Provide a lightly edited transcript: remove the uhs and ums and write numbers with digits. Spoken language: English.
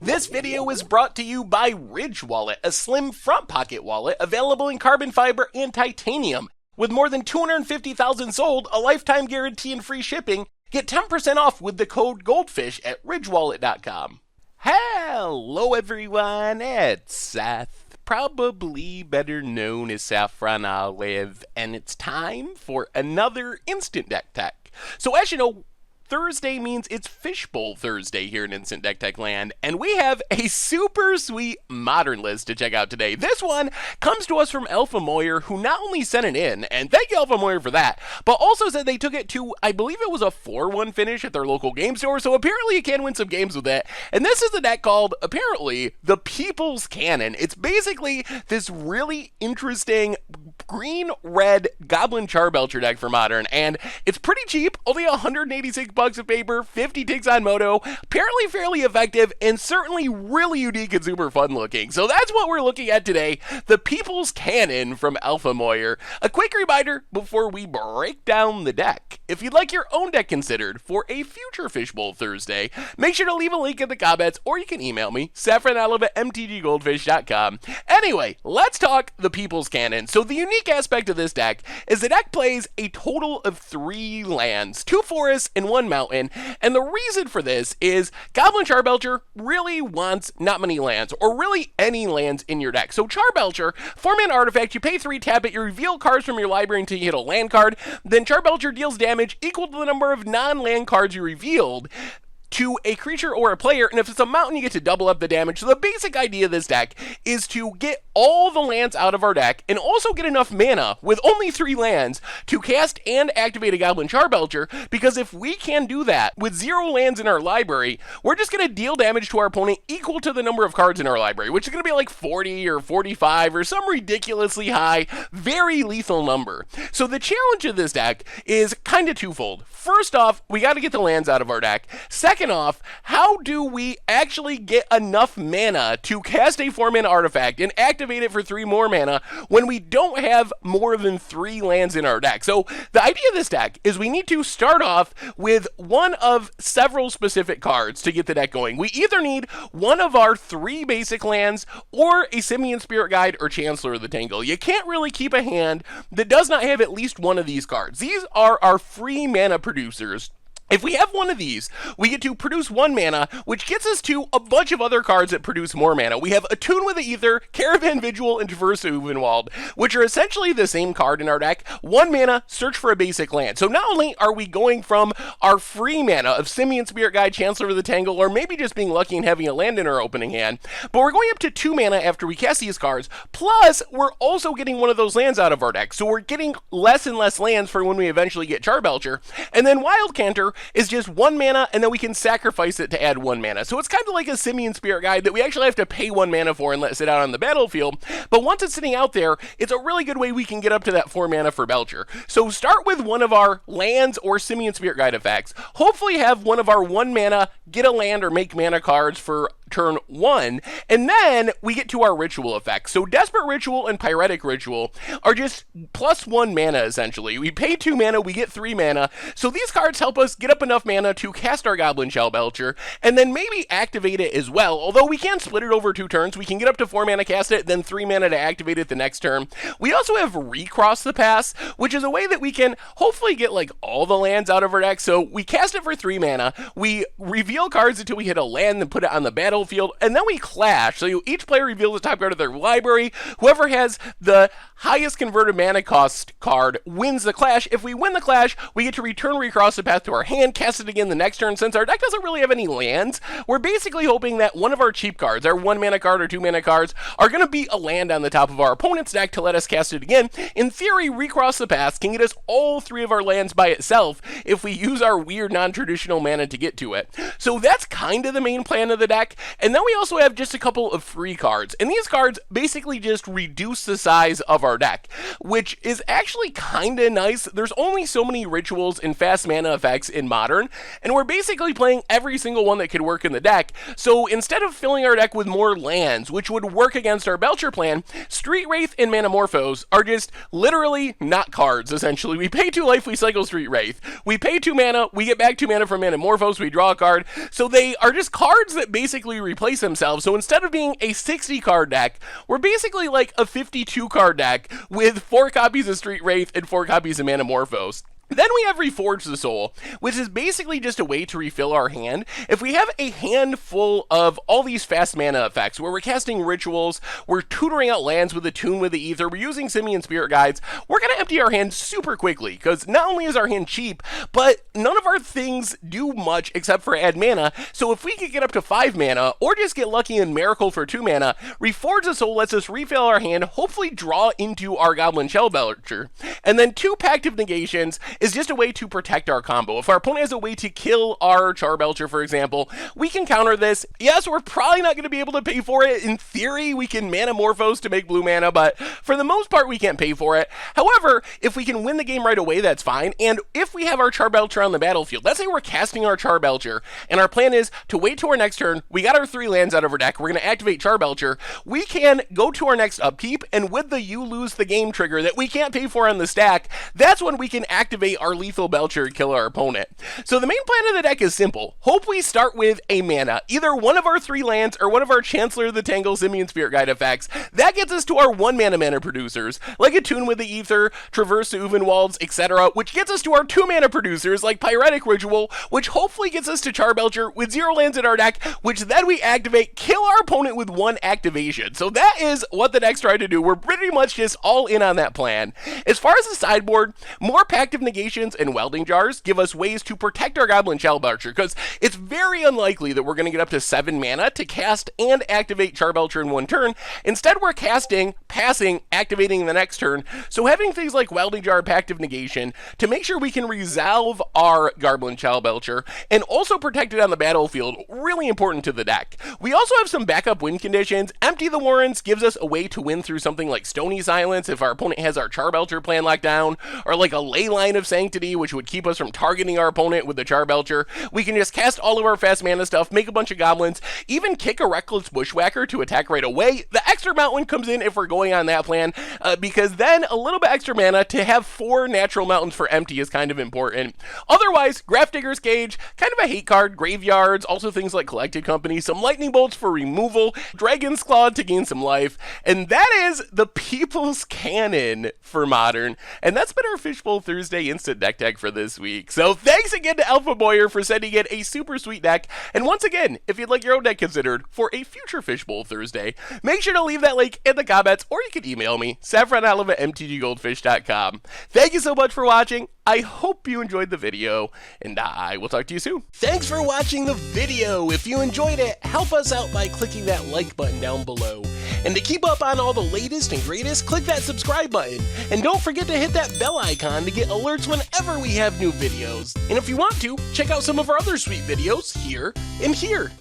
This video is brought to you by Ridge Wallet, a slim front pocket wallet available in carbon fiber and titanium. With more than 250,000 sold, a lifetime guarantee and free shipping, get 10% off with the code GOLDFISH at ridgewallet.com. Hello everyone, it's Seth, probably better known as Saffron Olive, and it's time for another Instant Deck Tech. So as you know, Thursday means it's Fishbowl Thursday here in Instant Deck Tech land, and we have a super sweet modern list to check out today. This one comes to us from Alpha Moyer, who not only sent it in, and thank you Alpha Moyer for that, but also said they took it to, I believe it was a 4-1 finish at their local game store, so apparently you can win some games with it. And this is a deck called, apparently, the People's Cannon. It's basically this really interesting green-red Goblin Charbelcher deck for Modern, and it's pretty cheap, only 186 bucks of paper, 50 ticks on Moto, apparently fairly effective, and certainly really unique and super fun looking. So that's what we're looking at today, the People's Cannon from Alpha Moyer. A quick reminder before we break down the deck. If you'd like your own deck considered for a future Fishbowl Thursday, make sure to leave a link in the comments, or you can email me, saffronolive@mtggoldfish.com. Anyway, let's talk the People's Cannon. So the unique aspect of this deck is the deck plays a total of 3 lands, 2 forests and 1 mountain, and the reason for this is Goblin Charbelcher really wants not many lands, or really any lands in your deck. So Charbelcher, 4-mana artifact, you pay 3, tap it, you reveal cards from your library until you hit a land card, then Charbelcher deals damage equal to the number of non-land cards you revealed to a creature or a player, and if it's a mountain, you get to double up the damage. So the basic idea of this deck is to get all the lands out of our deck, and also get enough mana, with only 3 lands, to cast and activate a Goblin Charbelcher, because if we can do that with 0 lands in our library, we're just going to deal damage to our opponent equal to the number of cards in our library, which is going to be like 40 or 45 or some ridiculously high, very lethal number. So the challenge of this deck is kind of twofold. First off, we got to get the lands out of our deck. Second off, how do we actually get enough mana to cast a 4-mana artifact and activate it for 3 more mana when we don't have more than 3 lands in our deck? So the idea of this deck is we need to start off with one of several specific cards to get the deck going. We either need one of our 3 basic lands or a Simian Spirit Guide or Chancellor of the Tangle. You can't really keep a hand that does not have at least one of these cards. These are our free mana producers. If we have one of these, we get to produce 1 mana, which gets us to a bunch of other cards that produce more mana. We have Attune with the Ether, Caravan Vigil, and Traverse to Uvenwald, which are essentially the same card in our deck. 1 mana, search for a basic land. So not only are we going from our free mana of Simian Spirit Guide, Chancellor of the Tangle, or maybe just being lucky and having a land in our opening hand, but we're going up to 2 mana after we cast these cards, plus we're also getting one of those lands out of our deck. So we're getting less and less lands for when we eventually get Charbelcher. And then Wild Canter is just 1 mana, and then we can sacrifice it to add 1 mana. So it's kind of like a Simian Spirit Guide that we actually have to pay 1 mana for and let it sit out on the battlefield. But once it's sitting out there, it's a really good way we can get up to that 4 mana for Belcher. So start with one of our lands or Simian Spirit Guide effects. Hopefully have one of our 1 mana, get a land or make mana cards for turn 1, and then we get to our ritual effects. So Desperate Ritual and Pyretic Ritual are just plus 1 mana essentially. We pay 2 mana, we get 3 mana. So these cards help us get up enough mana to cast our Goblin Charbelcher, and then maybe activate it as well. Although we can split it over 2 turns, we can get up to 4 mana, cast it, then 3 mana to activate it the next turn. We also have Recross the Pass, which is a way that we can hopefully get like all the lands out of our deck. So we cast it for 3 mana, we reveal cards until we hit a land and put it on the battlefield, and then we clash. So each player reveals the top card of their library. Whoever has the highest converted mana cost card wins the clash. If we win the clash, we get to return Recross the Path to our hand, cast it again the next turn. Since our deck doesn't really have any lands, we're basically hoping that one of our cheap cards, our 1 mana card or 2 mana cards, are going to be a land on the top of our opponent's deck to let us cast it again. In theory, Recross the Path can get us all 3 of our lands by itself if we use our weird non-traditional mana to get to it. So that's kind of the main plan of the deck. And then we also have just a couple of free cards, and these cards basically just reduce the size of our deck, which is actually kind of nice. There's only so many rituals and fast mana effects in Modern, and we're basically playing every single one that could work in the deck. So instead of filling our deck with more lands, which would work against our Belcher plan, Street Wraith and Manamorphose are just literally not cards, essentially. We pay 2 life, we cycle Street Wraith. We pay 2 mana, we get back 2 mana from Manamorphose, we draw a card. So they are just cards that basically replace themselves. So instead of being a 60 card deck, we're basically like a 52 card deck with 4 copies of Street Wraith and 4 copies of Manamorphose. Then we have Reforge the Soul, which is basically just a way to refill our hand. If we have a hand full of all these fast mana effects, where we're casting rituals, we're tutoring out lands with Attune with the Ether, we're using Simian Spirit Guides, we're going to empty our hand super quickly, because not only is our hand cheap, but none of our things do much except for add mana. So if we could get up to 5 mana, or just get lucky and Miracle for 2 mana, Reforge the Soul lets us refill our hand, hopefully draw into our Goblin Shellbelcher. And then 2 Pact of Negations is just a way to protect our combo. If our opponent has a way to kill our Charbelcher, for example, we can counter this. Yes, we're probably not going to be able to pay for it. In theory, we can Manamorphose to make blue mana, but for the most part, we can't pay for it. However, if we can win the game right away, that's fine. And if we have our Charbelcher on the battlefield, let's say we're casting our Charbelcher, and our plan is to wait till our next turn, we got our 3 lands out of our deck, we're going to activate Charbelcher, we can go to our next upkeep, and with the you lose the game trigger that we can't pay for on the stack, that's when we can activate our lethal Belcher and kill our opponent. So the main plan of the deck is simple. Hope we start with a mana, either one of our 3 lands or one of our Chancellor of the Tangle Simian Spirit Guide effects. That gets us to our 1 mana producers, like Attune with the Ether, Traverse to Uvenwalds, etc., which gets us to our 2 mana producers, like Pyretic Ritual, which hopefully gets us to Charbelcher with 0 lands in our deck, which then we activate, kill our opponent with 1 activation. So that is what the deck's trying to do. We're pretty much just all in on that plan. As far as the sideboard, more Pact of Negations and Welding Jars give us ways to protect our Goblin Shellbelcher, because it's very unlikely that we're going to get up to 7 mana to cast and activate Charbelcher in 1 turn. Instead, we're casting, passing, activating the next turn. So having things like Welding Jar, Pact of Negation, to make sure we can resolve our Goblin Shellbelcher and also protect it on the battlefield, really important to the deck. We also have some backup win conditions. Empty the Warrens gives us a way to win through something like Stony Silence if our opponent has our Charbelcher plan locked down, or like a Leyline of Sanctity, which would keep us from targeting our opponent with the Charbelcher. We can just cast all of our fast mana stuff, make a bunch of goblins, even kick a Reckless Bushwhacker to attack right away. The extra mountain comes in if we're going on that plan, because then a little bit extra mana to have 4 natural mountains for empty is kind of important. Otherwise, Grafdigger's Cage, kind of a hate card, graveyards, also things like Collected Company, some Lightning Bolts for removal, Dragon's Claw to gain some life, and that is the People's Canon for Modern. And that's been our Fishbowl Thursday Instant Deck Tag for this week. So thanks again to Alpha Boyer for sending in a super sweet deck. And once again, if you'd like your own deck considered for a future Fishbowl Thursday, make sure to leave that link in the comments, or you can email me, saffronolive@mtggoldfish.com. Thank you so much for watching. I hope you enjoyed the video, and I will talk to you soon. Thanks for watching the video. If you enjoyed it, help us out by clicking that like button down below. And to keep up on all the latest and greatest, click that subscribe button. And don't forget to hit that bell icon to get alerts whenever we have new videos. And if you want to, check out some of our other sweet videos here and here.